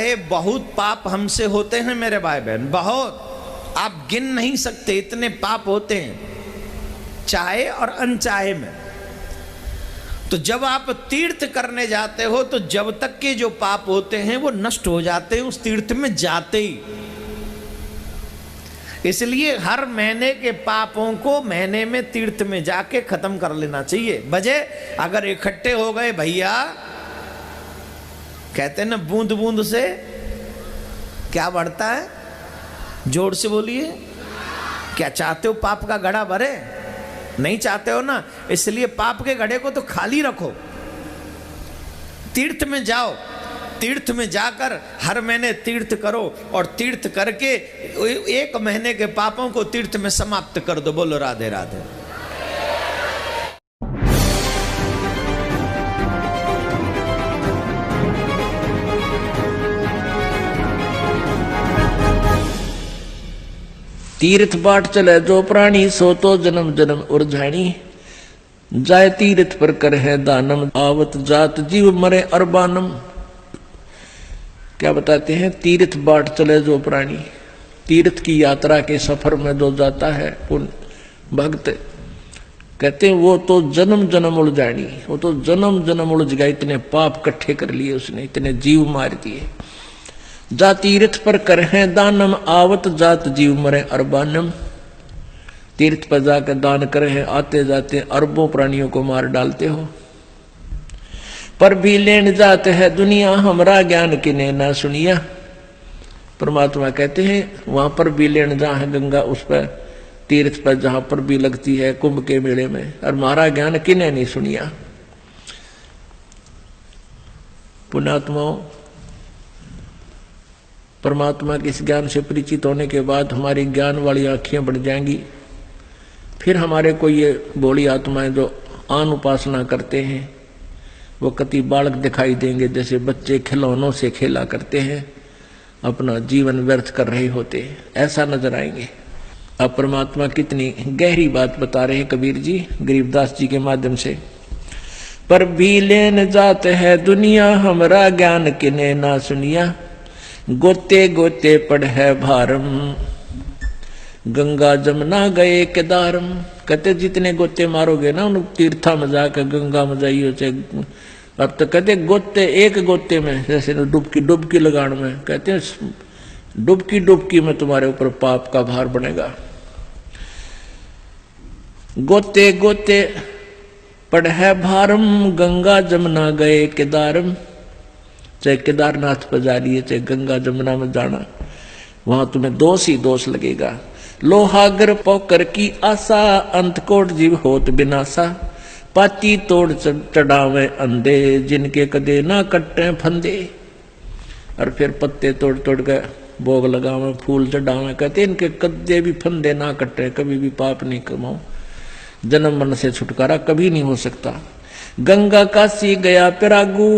चाहे बहुत पाप हमसे होते हैं मेरे भाई बहन, बहुत, आप गिन नहीं सकते इतने पाप होते हैं चाहे और अनचाहे में। तो जब आप तीर्थ करने जाते हो तो जब तक के जो पाप होते हैं वो नष्ट हो जाते हैं उस तीर्थ में जाते ही। इसलिए हर महीने के पापों को महीने में तीर्थ में जाके खत्म कर लेना चाहिए। बजे अगर इकट्ठे हो गए भैया, कहते हैं ना बूंद बूंद से क्या बढ़ता है, जोर से बोलिए। क्या चाहते हो पाप का घड़ा भरे? नहीं चाहते हो ना, इसलिए पाप के घड़े को तो खाली रखो, तीर्थ में जाओ, तीर्थ में जाकर हर महीने तीर्थ करो और तीर्थ करके एक महीने के पापों को तीर्थ में समाप्त कर दो। बोलो राधे राधे। तीर्थ बाट चले जो प्राणी, सो तो जन्म जन्म उर्झाणी। जाय तीर्थ पर कर है दानम, आवत जात जीव मरे अरबानम। क्या बताते हैं? तीर्थ बाट चले जो प्राणी, तीर्थ की यात्रा के सफर में जो जाता है पुण्य भक्त, कहते हैं वो तो जन्म जन्म उलझानी, वो तो जन्म जन्म उलझ गया। इतने पाप इकट्ठे कर लिए उसने, इतने जीव मार दिए। जा तीर्थ पर कर है दानम, आवत जात जीव मरे अरबानम। तीर्थ पर जाकर दान करे हैं, आते जाते अरबों प्राणियों को मार डालते हो। पर भी लेन जाते है दुनिया, हमरा ज्ञान किने ना सुनिया। परमात्मा कहते हैं वहां पर भी लेन जहां है गंगा, उस पर तीर्थ पर जहां पर भी लगती है कुंभ के मेले में, और हमारा ज्ञान किने नहीं सुनिया। पुण्यात्माओं, परमात्मा के इस ज्ञान से परिचित होने के बाद हमारी ज्ञान वाली आंखें बढ़ जाएंगी। फिर हमारे को ये भोली आत्माएं जो आन उपासना करते हैं वो कति बालक दिखाई देंगे, जैसे बच्चे खिलौनों से खेला करते हैं, अपना जीवन व्यर्थ कर रहे होते हैं, ऐसा नजर आएंगे। अब परमात्मा कितनी गहरी बात बता रहे हैं कबीर जी गरीबदास जी के माध्यम से। पर भी लेन जात है दुनिया, हमरा ज्ञान किने ना सुनिया। गोते गोते पड़ है भारम, गंगा जमुना गए केदारम। कहते जितने गोते मारोगे ना उन तीर्था में जाकर गंगा में जाइयो चाहे, अब तो कहते गोते एक गोते में, जैसे डुबकी लगाने में, कहते हैं डुबकी में तुम्हारे ऊपर पाप का भार बनेगा। गोते गोते पड़ है भारम, गंगा जमुना गए केदारम। चाहे केदारनाथ पर जा रही है, चाहे गंगा जमुना में जाना, वहां तुम्हें दोष ही दोष लगेगा। लोहागर पोकर की आशा, अंतकोट जीव होत बिनासा। पाती तोड़ चढ़ावे अंधे, जिनके कदे ना कट्टे फंदे। और फिर पत्ते तोड़ तोड़ के भोग लगावे, फूल चढ़ावे, कहते इनके कदे भी फंदे ना कट्टे, कभी भी पाप नहीं कमाओ, जन्म मरण से छुटकारा कभी नहीं हो सकता। गंगा काशी गया पिरागू,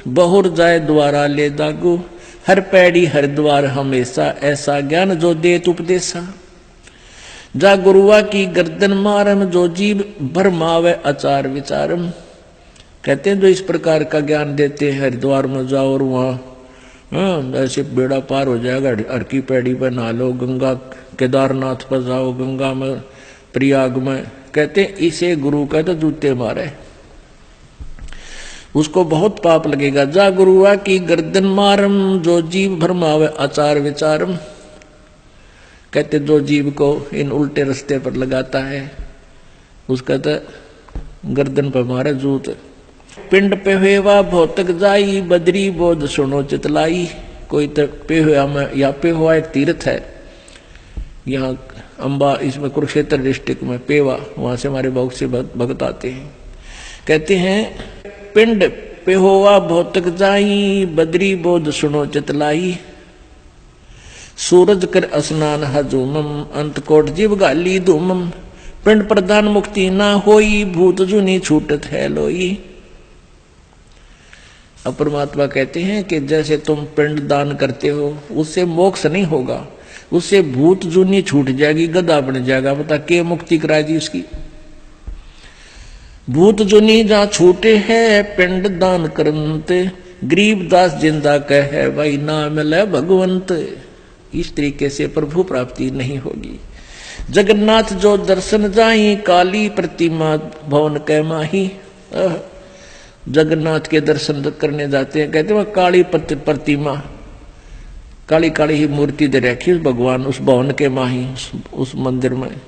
बहुर जाए द्वारा ले दागू। हर पैड़ी हर द्वार हमेशा, ऐसा ज्ञान जो देत उपदेशा। जा गुरुआ की गर्दन मारम, जो जीव भरमावे अचार विचारम। कहते हैं जो इस प्रकार का ज्ञान देते हैं, हरिद्वार में जाओ और वहां ऐसे बेड़ा पार हो जाएगा, हर की पैड़ी पर नहा लो, गंगा केदारनाथ पर जाओ, गंगा में प्रयाग में, कहते हैं इसे गुरु का तो जूते मारे, उसको बहुत पाप लगेगा। जा गुरुआ की गर्दन मारम, जो जीव भरमावे आचार विचारम। कहते जो जीव को इन उल्टे रास्ते पर लगाता है उसका तो गर्दन पर मारे जूत। पिंड पे हुआ भौतक जाई, बदरी बोध सुनो चितलाई। कोई तो पे हुआ में या पे हुआ एक तीर्थ है यहाँ अंबा, इसमें कुरुक्षेत्र डिस्ट्रिक्ट में पेवा, वहां से हमारे बहुत से भक्त आते हैं। कहते हैं पिंड पे होवा भौतक जाई, बदरी बोध सुनो चितलाई। सूरज कर स्नान हजूमम, अंतकोट जीव गाली धूमम। पिंड प्रदान मुक्ति ना होई, भूत जुनी छूटत है लोई। अब परमात्मा कहते हैं कि जैसे तुम पिंड दान करते हो उससे मोक्ष नहीं होगा, उससे भूत जुनी छूट जाएगी, गधा बन जाएगा। बता के मुक्ति कराई दी उसकी। भूत जुनी जहां छूटे है पिंड दान करते, गरीबदास जिंदा कहे भाई ना मिले भगवंत। इस तरीके से प्रभु प्राप्ति नहीं होगी। जगन्नाथ जो दर्शन जाई काली प्रतिमा भवन कै माही। जगन्नाथ के दर्शन करने जाते हैं, कहते हैं काली प्रतिमा, काली काली ही मूर्ति दे रखी उस भगवान उस भवन के माही उस मंदिर में।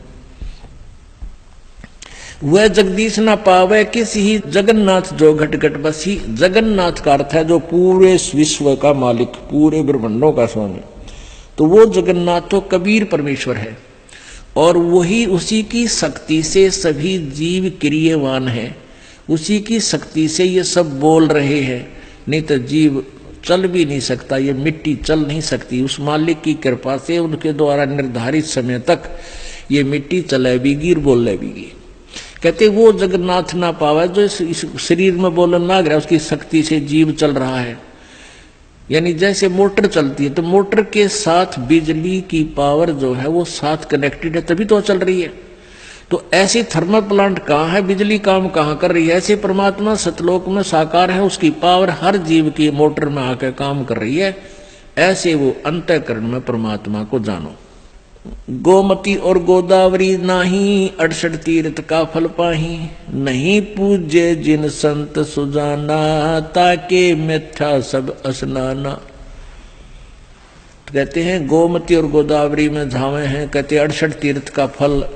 वह जगदीश ना पावे किसी ही जगन्नाथ जो घट घट बसी। जगन्नाथ का अर्थ है जो पूरे विश्व का मालिक, पूरे ब्रह्मांडों का स्वामी। तो वो जगन्नाथ तो कबीर परमेश्वर है और वही उसी की शक्ति से सभी जीव क्रियवान है, उसी की शक्ति से ये सब बोल रहे हैं। नहीं तो जीव चल भी नहीं सकता, ये मिट्टी चल नहीं सकती। उस मालिक की कृपा से उनके द्वारा निर्धारित समय तक ये मिट्टी चलेगी और बोल लेगी। कहते वो जगन्नाथ ना पावे जो इस शरीर में बोलन ना गया, उसकी शक्ति से जीव चल रहा है। यानी जैसे मोटर चलती है तो मोटर के साथ बिजली की पावर जो है वो साथ कनेक्टेड है, तभी तो चल रही है। तो ऐसी थर्मल प्लांट कहाँ है, बिजली काम कहाँ कर रही है, ऐसे परमात्मा सतलोक में साकार है, उसकी पावर हर जीव की मोटर में आकर काम कर रही है। ऐसे वो अंतःकरण में परमात्मा को जानो। गोमती और गोदावरी नाही 68 तीर्थ का फल पाही। नहीं पूजे जिन संत सुजाना ताके मिथ्या सब स्नाना। तो कहते हैं गोमती और गोदावरी में झावे हैं, कहते 68 तीर्थ का फल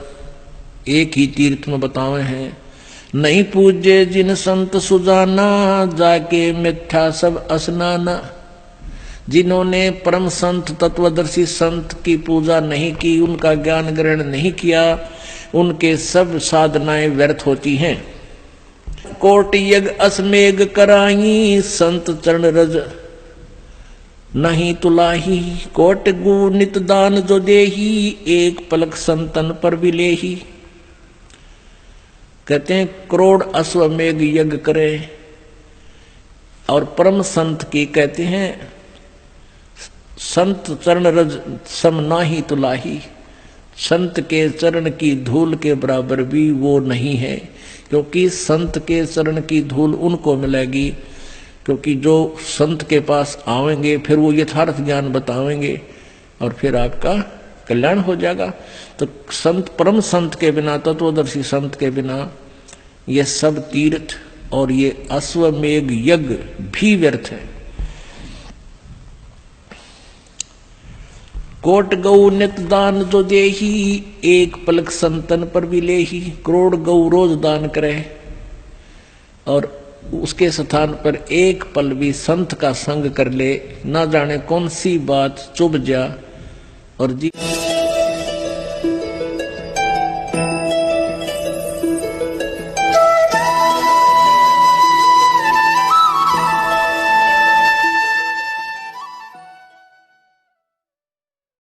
एक ही तीर्थ में बतावे हैं। नहीं पूजे जिन संत सुजाना जाके मिथ्या सब स्नाना। जिन्होंने परम संत तत्वदर्शी संत की पूजा नहीं की, उनका ज्ञान ग्रहण नहीं किया, उनके सब साधनाएं व्यर्थ होती हैं। कोट यज्ञ असमेघ कराई संत चरण रज नहीं तुलाही। कोट गु नित दान जो देही एक पलक संतन पर विलेही। कहते हैं करोड़ अश्वमेघ यज्ञ करे और परम संत की कहते हैं संत चरण रज सम नाही तुलाही। संत के चरण की धूल के बराबर भी वो नहीं है, क्योंकि संत के चरण की धूल उनको मिलेगी, क्योंकि जो संत के पास आवेंगे फिर वो यथार्थ ज्ञान बतावेंगे और फिर आपका कल्याण हो जाएगा। तो संत परम संत के बिना, तत्वदर्शी संत के बिना ये सब तीर्थ और ये अश्वमेघ यज्ञ भी व्यर्थ है। कोट गौ नित दान जो देही एक पलक संतन पर भी लेही। करोड़ गौ रोज दान करे और उसके स्थान पर एक पल भी संत का संग कर ले, ना जाने कौन सी बात चुभ जा और जी